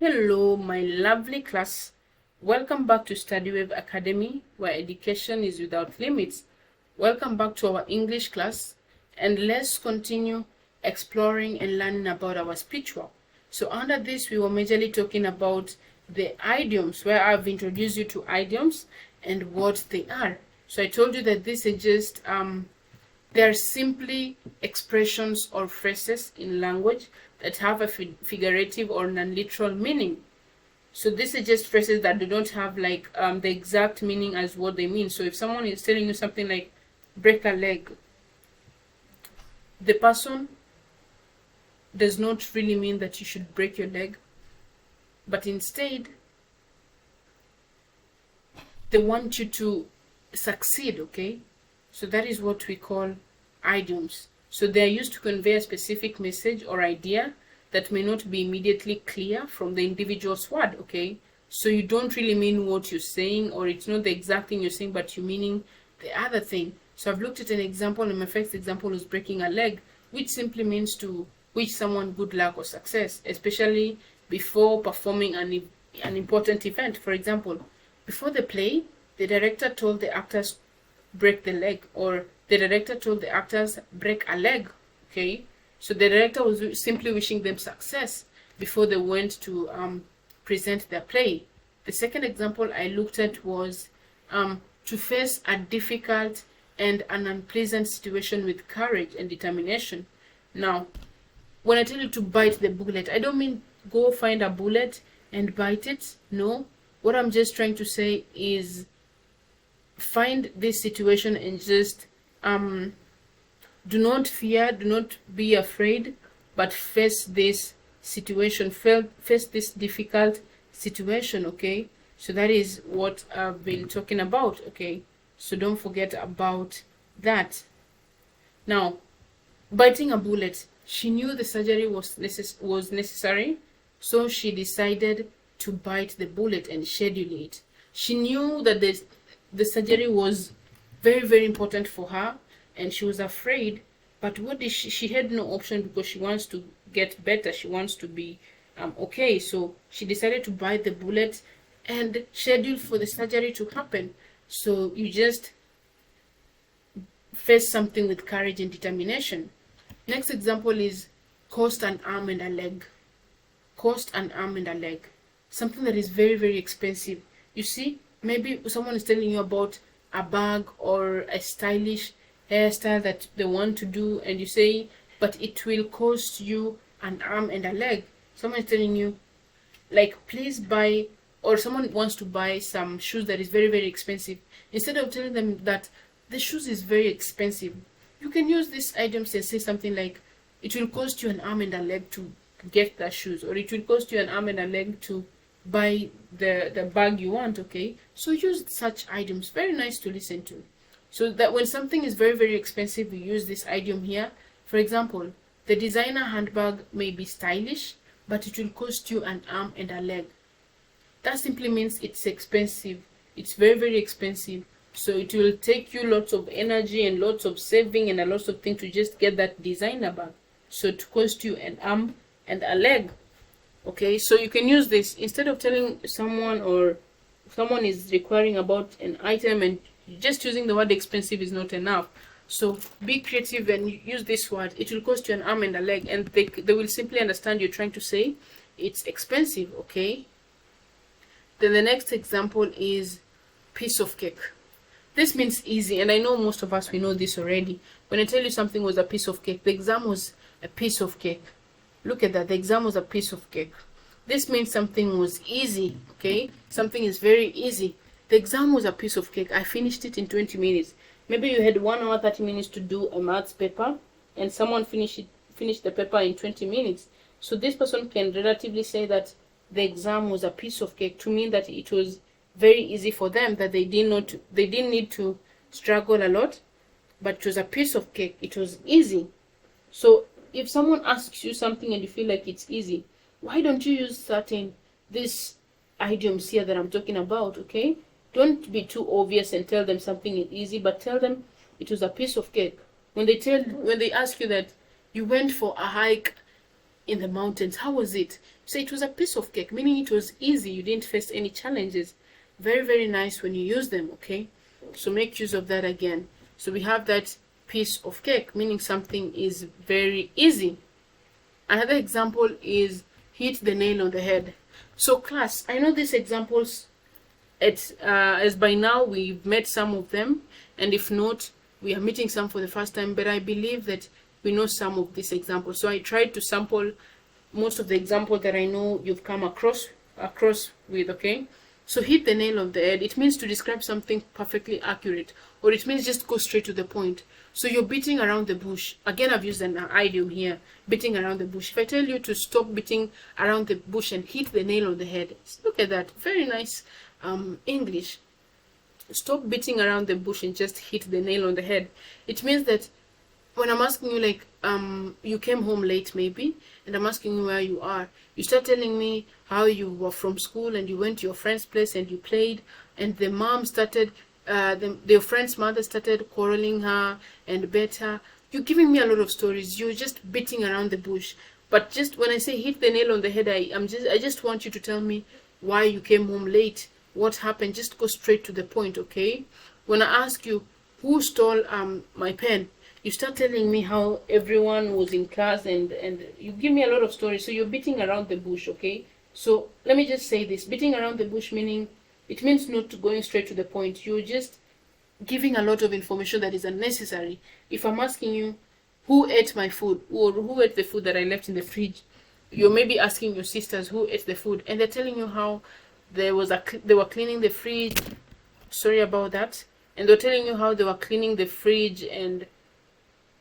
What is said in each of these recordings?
Hello, my lovely class. Welcome back to StudyWave Academy, where education is without limits. Welcome back to our English class, and let's continue exploring and learning about our speech work. So under this, we were majorly talking about the idioms, where I've introduced you to idioms and what they are. So I told you that this is just they're simply expressions or phrases in language that have a figurative or non-literal meaning. So these are just phrases that do not have like the exact meaning as what they mean. So if someone is telling you something like break a leg, the person does not really mean that you should break your leg, but instead they want you to succeed, okay? So that is what we call idioms. So they are used to convey a specific message or idea that may not be immediately clear from the individual's word, okay? So you don't really mean what you're saying, or it's not the exact thing you're saying, but you're meaning the other thing. So I've looked at an example, and my first example was breaking a leg, which simply means to wish someone good luck or success, especially before performing an important event. For example, before the play, the director told the actors break the leg, or the director told the actors break a leg, okay? So the director was simply wishing them success before they went to present their play. The second example I looked at was to face a difficult and an unpleasant situation with courage and determination. Now, when I tell you to bite the bullet, I don't mean go find a bullet and bite it. No, what I'm just trying to say is find this situation and just do not fear, do not be afraid, but face this situation, face this difficult situation, okay? So that is what I've been talking about, okay? So don't forget about that. Now, biting a bullet, she knew the surgery was necessary, so she decided to bite the bullet and schedule it. She knew that the surgery was very, very important for her, and she was afraid, but what did she had no option, because she wants to get better, she wants to be okay. So she decided to bite the bullet and schedule for the surgery to happen. So you just face something with courage and determination. Next example is cost an arm and a leg. Cost an arm and a leg, something that is very, very expensive. You see, maybe someone is telling you about a bag or a stylish hairstyle that they want to do, and you say, but it will cost you an arm and a leg. Someone is telling you, like, please buy, or someone wants to buy some shoes that is very, very expensive. Instead of telling them that the shoes is very expensive, you can use these items and say something like, it will cost you an arm and a leg to get the shoes, or it will cost you an arm and a leg to buy the bag you want, okay? So use such items. Very nice to listen to. So that when something is very, very expensive, we use this idiom here. For example, the designer handbag may be stylish, but it will cost you an arm and a leg. That simply means it's expensive. It's very, very expensive. So it will take you lots of energy and lots of saving and a lot of things to just get that designer bag. So it cost you an arm and a leg. Okay, so you can use this instead of telling someone, or someone is requiring about an item and just using the word expensive is not enough. So be creative and use this word. It will cost you an arm and a leg, and they will simply understand you're trying to say it's expensive, okay? Then the next example is piece of cake. This means easy, and I know most of us, we know this already. When I tell you something was a piece of cake, the exam was a piece of cake. Look at that, the exam was a piece of cake. This means something was easy, okay? Something is very easy. The exam was a piece of cake. I finished it in 20 minutes. Maybe you had 1 hour, 30 minutes to do a maths paper, and someone finished the paper in 20 minutes. So this person can relatively say that the exam was a piece of cake, to mean that it was very easy for them, that they didn't need to struggle a lot, but it was a piece of cake. It was easy. So if someone asks you something and you feel like it's easy, why don't you use these idioms here that I'm talking about, okay? Don't be too obvious and tell them something is easy, but tell them it was a piece of cake. When they ask you that you went for a hike in the mountains. How was it? So it was a piece of cake, meaning it was easy. You didn't face any challenges. Very, very nice when you use them, okay? So make use of that again. So we have that piece of cake, meaning something is very easy. Another example is hit the nail on the head. So class, I know these examples, as by now we've met some of them, and if not, we are meeting some for the first time, but I believe that we know some of these examples. So I tried to sample most of the examples that I know you've come across with, okay? So hit the nail on the head, it means to describe something perfectly accurate, or it means just go straight to the point. So you're beating around the bush. Again, I've used an idiom here, beating around the bush. If I tell you to stop beating around the bush and hit the nail on the head, look at that, very nice English. Stop beating around the bush and just hit the nail on the head. It means that when I'm asking you, like, you came home late maybe, and I'm asking you where you are, you start telling me how you were from school and you went to your friend's place and you played, and the mom started, your friend's mother started quarreling her and bet her. You're giving me a lot of stories. You're just beating around the bush. But just when I say hit the nail on the head, I just want you to tell me why you came home late, what happened. Just go straight to the point, okay? When I ask you who stole my pen, you start telling me how everyone was in class, and you give me a lot of stories. So you're beating around the bush, okay? So let me just say this. Beating around the bush meaning, it means not going straight to the point. You're just giving a lot of information that is unnecessary. If I'm asking you who ate my food, or who ate the food that I left in the fridge, you're maybe asking your sisters who ate the food, and they're telling you how they were cleaning the fridge. Sorry about that. And they're telling you how they were cleaning the fridge, and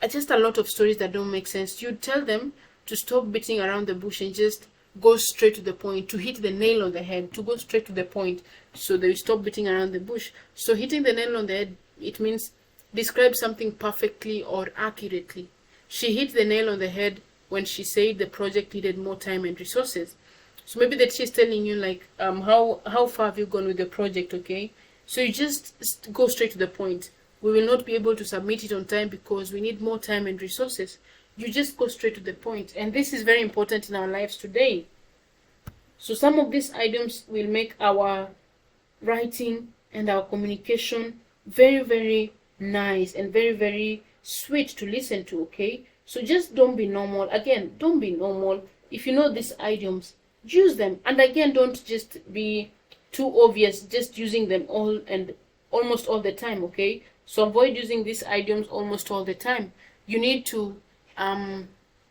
just a lot of stories that don't make sense. You tell them to stop beating around the bush and just go straight to the point, to hit the nail on the head, to go straight to the point, so they stop beating around the bush. So hitting the nail on the head, it means describe something perfectly or accurately. She hit the nail on the head when she said the project needed more time and resources. So maybe that she's telling you, like, how far have you gone with the project, okay? So you just go straight to the point. We will not be able to submit it on time because we need more time and resources. You just go straight to the point. And this is very important in our lives today. So some of these items will make our writing and our communication very, very nice and very, very sweet to listen to, okay? So just don't be normal. Again, don't be normal. If you know these idioms, use them. And again, don't just be too obvious, just using them all and almost all the time, okay? So avoid using these idioms almost all the time. You need to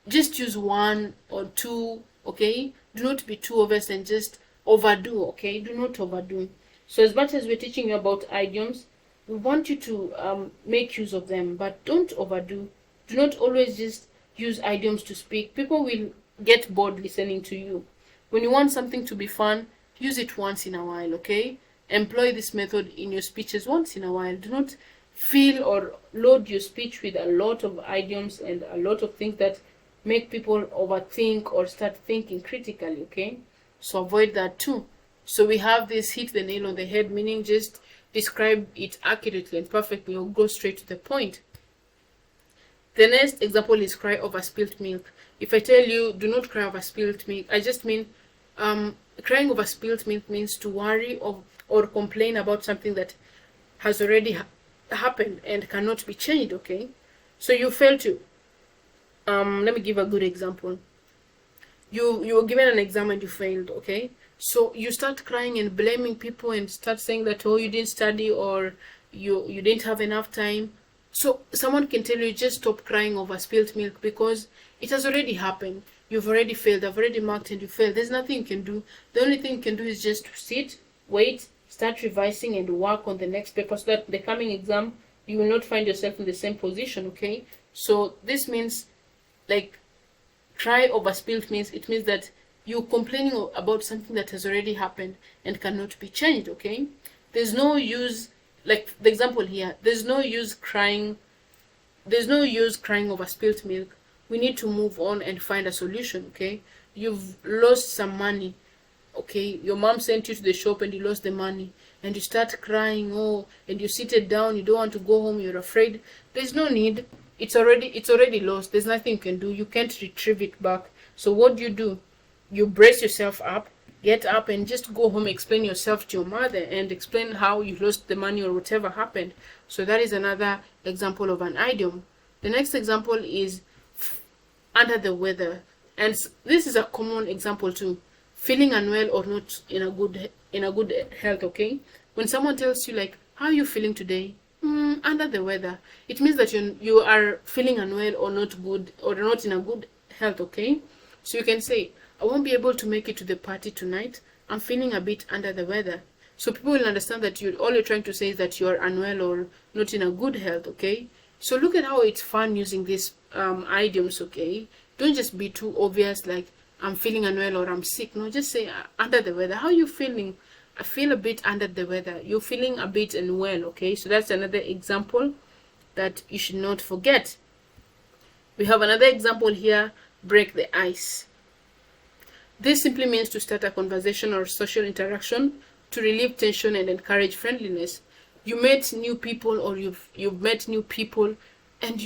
just use one or two, okay? Do not be too obvious and just overdo, okay? Do not overdo. So as much as we're teaching you about idioms, we want you to make use of them, but don't overdo. Do not always just use idioms to speak. People will get bored listening to you. When you want something to be fun, use it once in a while, okay? Employ this method in your speeches once in a while. Do not fill or load your speech with a lot of idioms and a lot of things that make people overthink or start thinking critically, okay? So avoid that too. So we have this hit the nail on the head, meaning just describe it accurately and perfectly, or go straight to the point. The next example is cry over spilt milk. If I tell you do not cry over spilt milk, I just mean crying over spilt milk means to worry or complain about something that has already happened and cannot be changed, okay? So you fail to let me give a good example. You were given an exam and you failed, okay? So you start crying and blaming people and start saying that, oh, you didn't study, or you didn't have enough time. So someone can tell you, just stop crying over spilt milk because it has already happened. You've already failed. I've already marked and you failed. There's nothing you can do. The only thing you can do is just sit, wait, start revising and work on the next paper, so that the coming exam you will not find yourself in the same position, okay? So this means, like, cry over spilt means, it means that you're complaining about something that has already happened and cannot be changed, okay? There's no use, like the example here, there's no use crying over spilt milk. We need to move on and find a solution, okay? You've lost some money, okay? Your mom sent you to the shop and you lost the money, and you start crying, oh, and you seated down, you don't want to go home, you're afraid. There's no need. It's already lost. There's nothing you can do. You can't retrieve it back. So what do? You brace yourself up, get up, and just go home, explain yourself to your mother, and explain how you lost the money or whatever happened. So that is another example of an idiom. The next example is under the weather, and this is a common example too. Feeling unwell or not in a good health. Okay, when someone tells you like, how are you feeling today? Under the weather. It means that you are feeling unwell or not good or not in a good health. Okay, so you can say, I won't be able to make it to the party tonight. I'm feeling a bit under the weather. So people will understand that all you're trying to say is that you're unwell or not in a good health. Okay, so look at how it's fun using these idioms. Okay, don't just be too obvious like I'm feeling unwell or I'm sick. No, just say under the weather. How are you feeling? I feel a bit under the weather. You're feeling a bit unwell. Okay, so that's another example that you should not forget. We have another example here, break the ice. This simply means to start a conversation or social interaction to relieve tension and encourage friendliness. You met new people or you've met new people and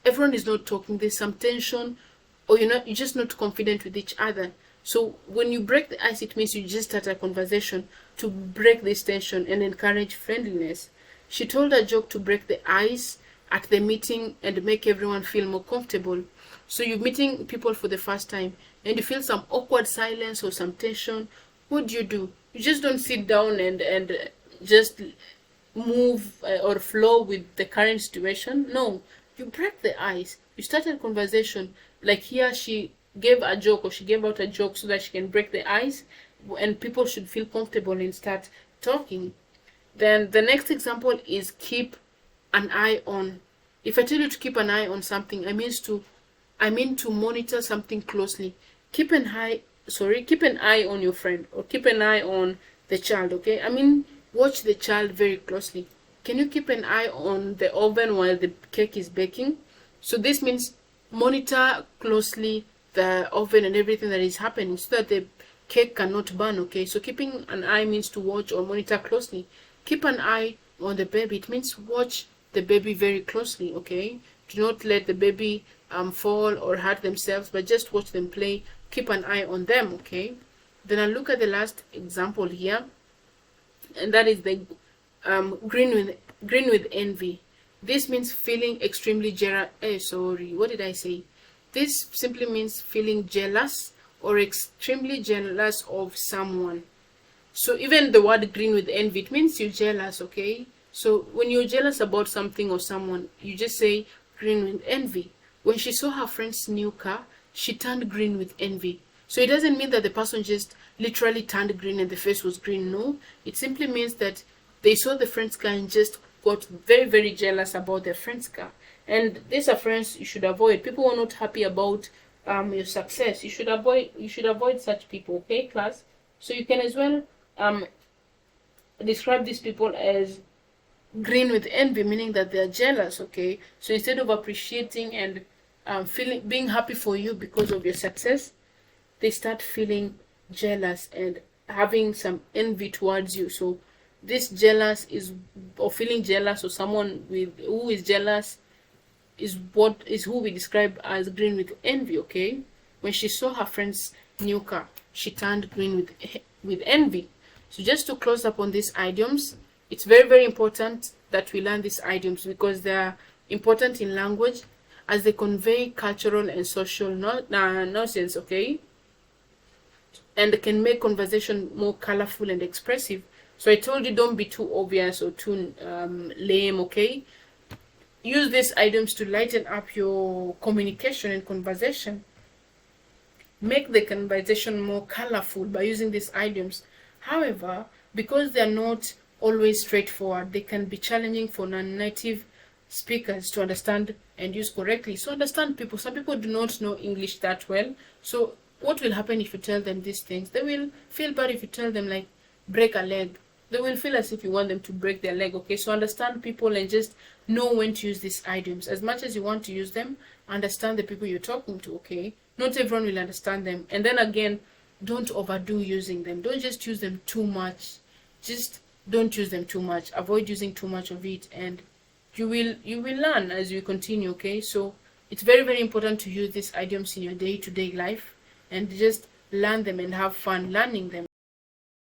everyone is not talking, there's some tension, or you're just not confident with each other. So when you break the ice, it means you just start a conversation to break this tension and encourage friendliness. She told a joke to break the ice at the meeting and make everyone feel more comfortable. So you're meeting people for the first time and you feel some awkward silence or some tension. What do? You just don't sit down and just move or flow with the current situation. No, you break the ice. You start a conversation. Like here, she gave a joke or she gave out a joke so that she can break the ice and people should feel comfortable and start talking. Then the next example is keep an eye on. If I tell you to keep an eye on something, I mean to monitor something closely. Keep an eye on your friend or keep an eye on the child. Okay, I mean watch the child very closely. Can you keep an eye on the oven while the cake is baking? So this means monitor closely the oven and everything that is happening so that the cake cannot burn. Okay, so keeping an eye means to watch or monitor closely. Keep an eye on the baby. It means watch the baby very closely. Okay, do not let the baby fall or hurt themselves, but just watch them play. Keep an eye on them. Okay, then I'll look at the last example here, and that is the grin with envy. This means feeling extremely jealous. What did I say? This simply means feeling jealous or extremely jealous of someone. So even the word grin with envy, it means you're jealous. Okay, so when you're jealous about something or someone, you just say grin with envy. When she saw her friend's new car, she turned green with envy. So it doesn't mean that the person just literally turned green and the face was green. No, it simply means that they saw the friend's car and just got very, very jealous about their friend's car. And these are friends you should avoid. People who are not happy about your success. You should avoid such people. Okay, class. So you can as well describe these people as green with envy, meaning that they are jealous. Okay, so instead of appreciating and being happy for you because of your success, they start feeling jealous and having some envy towards you. So this jealous or feeling jealous, or someone who is jealous is who we describe as green with envy. Okay, when she saw her friend's new car, she turned green with envy. So just to close up on these idioms, it's very, very important that we learn these idioms because they are important in language as they convey cultural and social nonsense. Okay, and can make conversation more colorful and expressive. So I told you, don't be too obvious or too lame. Okay, use these items to lighten up your communication and conversation. Make the conversation more colorful by using these items. However, because they are not always straightforward, they can be challenging for non-native speakers to understand and use correctly. So understand people. Some people do not know English that well. So what will happen if you tell them these things? They will feel bad if you tell them like break a leg. They will feel as if you want them to break their leg. Okay, so understand people and just know when to use these idioms. As much as you want to use them, understand the people you're talking to. Okay, not everyone will understand them. And then again, don't overdo using them. Don't just use them too much. Just don't use them too much. Avoid using too much of it, and you will learn as you continue. Okay, so it's very, very important to use these idioms in your day-to-day life. and just learn them and have fun learning them.